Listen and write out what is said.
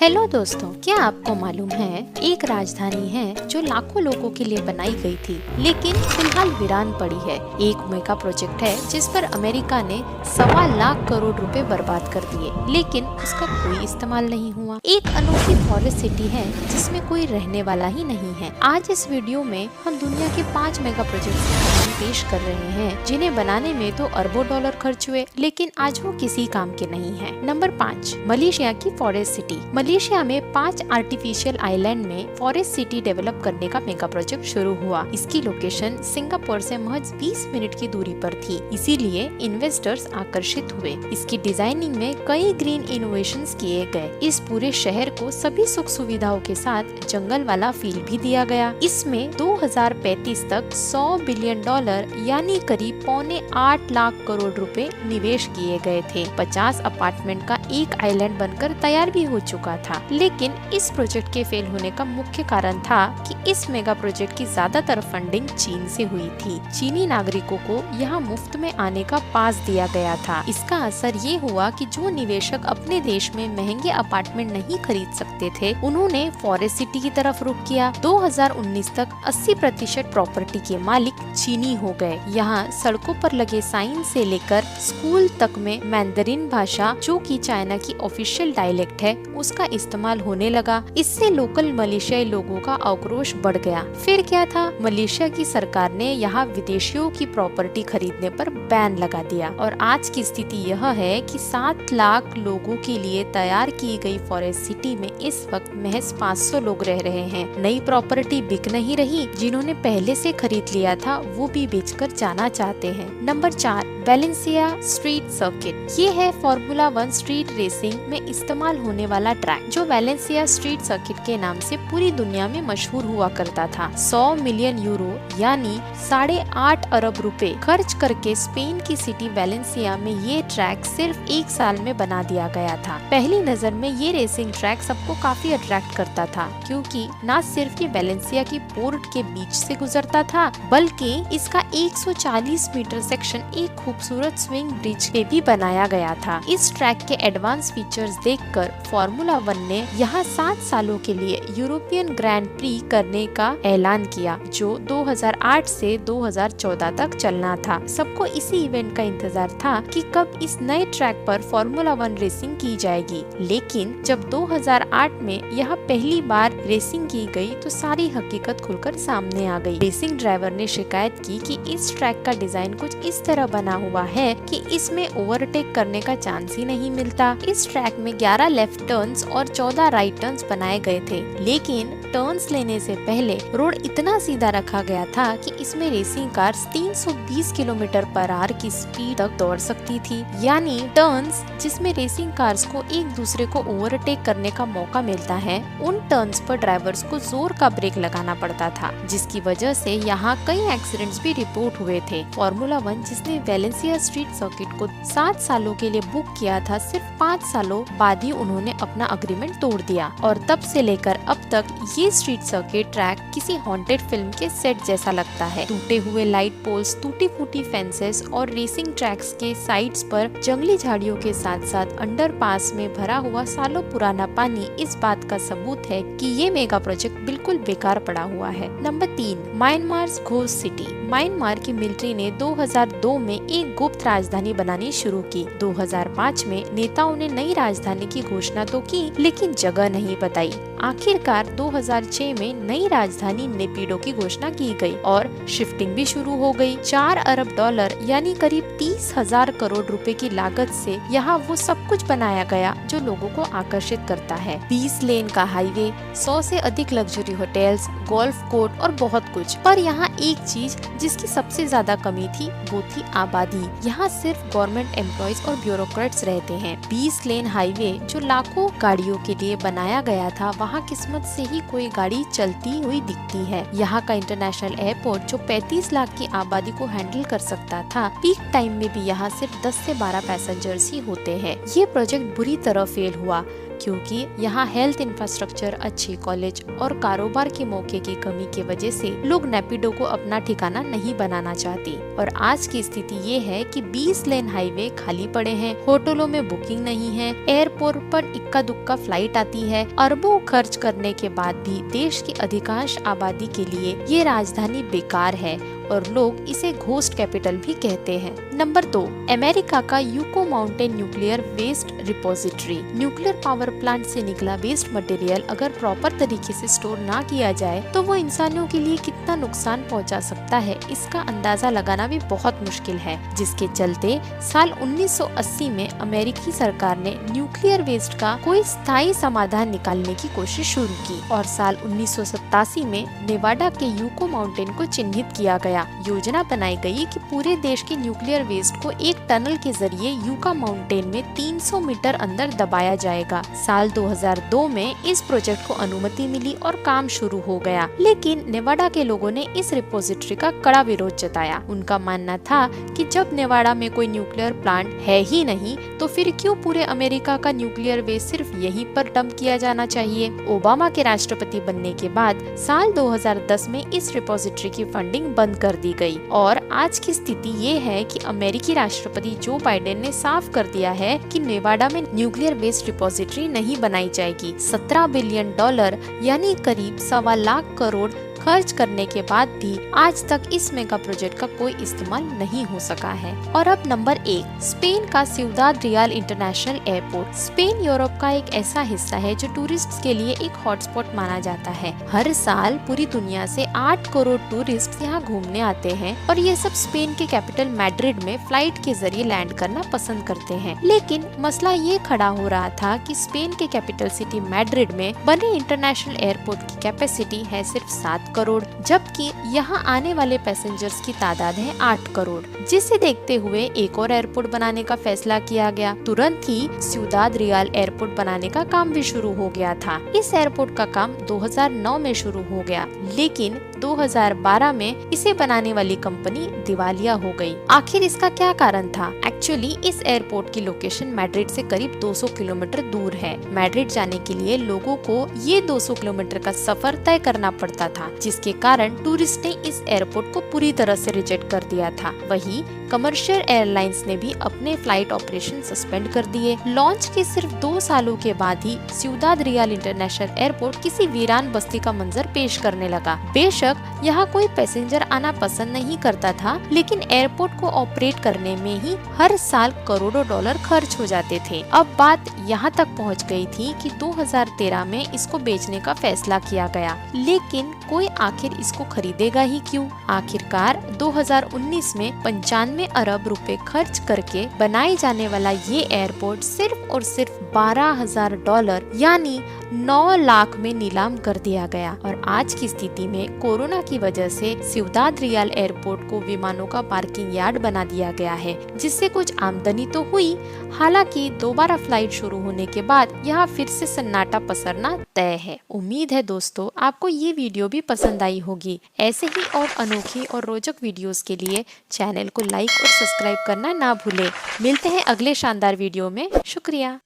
Hello दोस्तों, क्या आपको मालूम है एक राजधानी है जो लाखों लोगों के लिए बनाई गई थी लेकिन फिलहाल वीरान पड़ी है। एक मेगा प्रोजेक्ट है जिस पर अमेरिका ने 1.25 करोड़ रुपए बर्बाद कर दिए लेकिन उसका कोई इस्तेमाल नहीं हुआ। एक अनोखी फॉरेस्ट सिटी है जिसमें कोई रहने वाला ही नहीं है। आज इस वीडियो में हम दुनिया के 5 मेगा प्रोजेक्ट पेश कर रहे हैं जिन्हें बनाने में तो अरबों डॉलर खर्च हुए लेकिन आज वो किसी काम के नहीं है। नंबर 5, मलेशिया की फॉरेस्ट सिटी। मलेशिया में 5 आर्टिफिशियल आइलैंड में फॉरेस्ट सिटी डेवलप करने का मेगा प्रोजेक्ट शुरू हुआ। इसकी लोकेशन सिंगापुर से महज 20 मिनट की दूरी पर थी, इसीलिए इन्वेस्टर्स आकर्षित हुए। इसकी डिजाइनिंग में कई ग्रीन इनोवेशंस किए गए। इस पूरे शहर को सभी सुख सुविधाओं के साथ जंगल वाला फील भी दिया गया। इसमें 2035 तक $100 बिलियन यानी करीब 7.25 लाख करोड़ रुपए निवेश किए गए थे। 50 अपार्टमेंट का एक आइलैंड बनकर तैयार भी हो चुका था। लेकिन इस प्रोजेक्ट के फेल होने का मुख्य कारण था कि इस मेगा प्रोजेक्ट की ज्यादातर फंडिंग चीन से हुई थी। चीनी नागरिकों को यहाँ मुफ्त में आने का पास दिया गया था। इसका असर ये हुआ कि जो निवेशक अपने देश में महंगे अपार्टमेंट नहीं खरीद सकते थे, उन्होंने फॉरेस्ट सिटी की तरफ रुख किया। 2019 तक 80% प्रॉपर्टी के मालिक चीनी हो गए। यहाँ सड़कों पर लगे साइन से लेकर स्कूल तक में मैंडरिन भाषा, जो कि चाइना की ऑफिशियल डायलेक्ट है, उसका इस्तेमाल होने लगा। इससे लोकल मलेशियाई लोगों का आक्रोश बढ़ गया। फिर क्या था, मलेशिया की सरकार ने यहाँ विदेशियों की प्रॉपर्टी खरीदने पर बैन लगा दिया और आज की स्थिति यह है कि 7 लाख लोगों के लिए तैयार की गई फॉरेस्ट सिटी में इस वक्त महज 500 लोग रह रहे हैं। नई प्रॉपर्टी बिक नहीं रही, जिन्होंने पहले से खरीद लिया था वो भी बेचकर जाना चाहते हैं। Number 4, Valencia street circuit. ये है फॉर्मूला 1 स्ट्रीट रेसिंग में इस्तेमाल होने वाला ट्रैक, जो वेलेंसिया स्ट्रीट सर्किट के नाम से पूरी दुनिया में मशहूर हुआ करता था। 100 मिलियन यूरो यानी 8.5 अरब रुपए खर्च करके स्पेन की सिटी वेलेंसिया में ये ट्रैक सिर्फ 1 साल में बना दिया गया था। पहली नजर में ये रेसिंग ट्रैक सबको काफी अट्रैक्ट करता था, क्योंकि न सिर्फ ये वेलेंसिया की पोर्ट के बीच से गुजरता था, बल्कि इसका 140 मीटर सेक्शन एक खूबसूरत स्विंग ब्रिज पे भी बनाया गया था। इस ट्रैक के एडवांस फीचर्स देखकर फॉर्मूला 1 ने यहाँ 7 सालों के लिए यूरोपियन ग्रैंड प्री करने का ऐलान किया, जो 2008 से 2014 तक चलना था। सबको इसी इवेंट का इंतजार था कि कब इस नए ट्रैक पर फॉर्मूला 1 रेसिंग की जाएगी। लेकिन जब 2008 में यहाँ पहली बार रेसिंग की गई तो सारी हकीकत खुलकर सामने आ गई। रेसिंग ड्राइवर ने शिकायत की कि इस ट्रैक का डिजाइन कुछ इस तरह बना हुआ है कि इसमें ओवरटेक करने का चांस ही नहीं मिलता। इस ट्रैक में 11 लेफ्ट टर्न्स और 14 राइट टर्न्स बनाए गए थे, लेकिन टर्न्स लेने से पहले रोड इतना सीधा रखा गया था कि इसमें racing cars 320 kilometre per hour की स्पीड तक दौड़ सकती थी। यानी टर्न्स जिसमें रेसिंग कार्स को एक दूसरे को ओवरटेक करने का मौका मिलता है, उन टर्न्स पर ड्राइवर्स को जोर का ब्रेक लगाना पड़ता था, जिसकी वजह से यहाँ कई एक्सीडेंट्स भी रिपोर्ट हुए थे। फॉर्मूला 1 जिसने वेलेंसिया स्ट्रीट सर्किट को 7 सालों के लिए बुक किया था, सिर्फ 5 सालों बाद ही उन्होंने अपना अग्रीमेंट तोड़ दिया और तब से लेकर अब तक ये स्ट्रीट सर्किट ट्रैक किसी हॉन्टेड फिल्म के सेट जैसा लगता है। टूटे हुए लाइट पोल्स, टूटी फूटी फेंसेस और रेसिंग ट्रैक्स के साइड्स पर जंगली झाड़ियों के साथ साथ अंडरपास में भरा हुआ सालों पुराना पानी इस बात का सबूत है कि ये मेगा प्रोजेक्ट बिल्कुल बेकार पड़ा हुआ है। Number 3, Myanmar ghost city. Myanmar की मिलिट्री ने 2002 में एक गुप्त राजधानी बनानी शुरू की। 2005 में नेताओं ने नई राजधानी की घोषणा तो की, लेकिन जगह नहीं बताई। आखिरकार 2006 में नई राजधानी नेपिडो की घोषणा की गई और शिफ्टिंग भी शुरू हो गई। $4 अरब यानी करीब 30,000 करोड़ रुपए की लागत से यहाँ वो सब कुछ बनाया गया जो लोगों को आकर्षित करता है। 20 लेन का हाईवे, 100 से अधिक लग्जरी होटल्स, गोल्फ कोर्ट और बहुत कुछ। पर यहाँ एक चीज जिसकी सबसे ज्यादा कमी थी वो थी आबादी। यहाँ सिर्फ गवर्नमेंट एम्प्लॉइज और ब्यूरोक्रेट्स रहते हैं। 20 लेन हाईवे जो लाखों गाड़ियों के लिए बनाया गया था, वहाँ किस्मत से ही कोई गाड़ी चलती हुई दिखती है। यहाँ का इंटरनेशनल एयरपोर्ट जो 35 लाख की आबादी को हैंडल कर सकता था, पीक टाइम में भी यहाँ सिर्फ 10 से 12 पैसेंजर्स ही होते हैं। ये प्रोजेक्ट बुरी तरह फेल हुआ क्योंकि यहाँ हेल्थ इंफ्रास्ट्रक्चर, अच्छे कॉलेज और कारोबार के मौके की कमी की वजह से लोग नेपिडो को अपना ठिकाना नहीं बनाना चाहते। और आज की स्थिति ये है कि 20 लेन हाईवे खाली पड़े हैं, होटलों में बुकिंग नहीं है, एयरपोर्ट पर इक्का दुक्का फ्लाइट आती है। अरबों खर्च करने के बाद भी देश की अधिकांश आबादी के लिए ये राजधानी बेकार है और लोग इसे घोस्ट कैपिटल भी कहते हैं। नंबर 2, अमेरिका का Yucca mountain nuclear waste repository. Nuclear power plant से निकला वेस्ट मटेरियल अगर प्रॉपर तरीके से स्टोर ना किया जाए तो वो इंसानों के लिए कितना नुकसान पहुंचा सकता है, इसका अंदाजा लगाना भी बहुत मुश्किल है। जिसके चलते साल 1980 में अमेरिकी सरकार ने न्यूक्लियर वेस्ट का कोई स्थायी समाधान निकालने की कोशिश शुरू की और साल 1987 में नेवाडा के यूको माउंटेन को चिन्हित किया गया। योजना बनाई गई कि पूरे देश के न्यूक्लियर वेस्ट को एक टनल के जरिए यूका माउंटेन में 300 मीटर अंदर दबाया जाएगा। साल 2002 में इस प्रोजेक्ट को अनुमति मिली और काम शुरू हो गया, लेकिन नेवाडा के लोगों ने इस रिपोजिटरी का कड़ा विरोध जताया। उनका मानना था कि जब नेवाडा में कोई न्यूक्लियर प्लांट है ही नहीं तो फिर क्यों पूरे अमेरिका का न्यूक्लियर वेस्ट सिर्फ यहीं पर डंप किया जाना चाहिए। ओबामा के राष्ट्रपति बनने के बाद साल 2010 में इस रिपोजिटरी की फंडिंग बंद कर दी गई और आज की स्थिति ये है कि अमेरिकी राष्ट्रपति जो बाइडेन ने साफ कर दिया है कि नेवाडा में न्यूक्लियर वेस्ट रिपोजिटरी नहीं बनाई जाएगी। $17 बिलियन यानी करीब 1.25 लाख करोड़ खर्च करने के बाद भी आज तक इस मेगा प्रोजेक्ट का कोई इस्तेमाल नहीं हो सका है। और अब नंबर 1, स्पेन का Ciudad Real international airport. Spain Europe का एक ऐसा हिस्सा है जो टूरिस्ट्स के लिए एक हॉटस्पॉट माना जाता है। हर साल पूरी दुनिया से 8 करोड़ टूरिस्ट यहाँ घूमने आते हैं और ये सब स्पेन के कैपिटल मैड्रिड में फ्लाइट के जरिए लैंड करना पसंद करते हैं। लेकिन मसला ये खड़ा हो रहा था कि स्पेन के कैपिटल सिटी मैड्रिड में बने इंटरनेशनल एयरपोर्ट की कैपेसिटी है सिर्फ 7 करोड़, जबकि यहाँ आने वाले पैसेंजर्स की तादाद है 8 करोड़। जिसे देखते हुए एक और एयरपोर्ट बनाने का फैसला किया गया। तुरंत ही सिउदाद रियल एयरपोर्ट बनाने का काम भी शुरू हो गया था। इस एयरपोर्ट का काम 2009 में शुरू हो गया, लेकिन 2012 में इसे बनाने वाली कंपनी दिवालिया हो गई। आखिर इसका क्या कारण था? एक्चुअली इस एयरपोर्ट की लोकेशन मैड्रिड से करीब 200 किलोमीटर दूर है। मैड्रिड जाने के लिए लोगों को ये 200 किलोमीटर का सफर तय करना पड़ता था, जिसके कारण टूरिस्ट ने इस एयरपोर्ट को पूरी तरह से रिजेक्ट कर दिया था। वहीं कमर्शियल एयरलाइंस ने भी अपने फ्लाइट ऑपरेशन सस्पेंड कर दिए। लॉन्च के सिर्फ 2 सालों के बाद ही सिउदाद रियल इंटरनेशनल एयरपोर्ट किसी वीरान बस्ती का मंजर पेश करने लगा। बेशक यहाँ कोई पैसेंजर आना पसंद नहीं करता था, लेकिन एयरपोर्ट को ऑपरेट करने में ही हर साल करोड़ों डॉलर खर्च हो जाते थे। अब बात यहाँ तक पहुँच गई थी कि 2013 में इसको बेचने का फैसला किया गया, लेकिन कोई आखिर इसको खरीदेगा ही क्यों? आखिरकार 2019 में 95 अरब रुपए खर्च करके बनाए जाने वाला ये एयरपोर्ट सिर्फ और सिर्फ $12,000 यानी 9 लाख में नीलाम कर दिया गया। और आज की स्थिति में कोरोना की वजह से सिउदाद रियल एयरपोर्ट को विमानों का पार्किंग यार्ड बना दिया गया है, जिससे कुछ आमदनी तो हुई, हालांकि दोबारा फ्लाइट शुरू होने के बाद यहाँ फिर से सन्नाटा पसरना तय है। उम्मीद है दोस्तों आपको ये वीडियो भी पसंद आई होगी। ऐसे ही और अनोखी और रोचक वीडियोस के लिए चैनल को लाइक और सब्सक्राइब करना ना भूले। मिलते हैं अगले शानदार वीडियो में। शुक्रिया।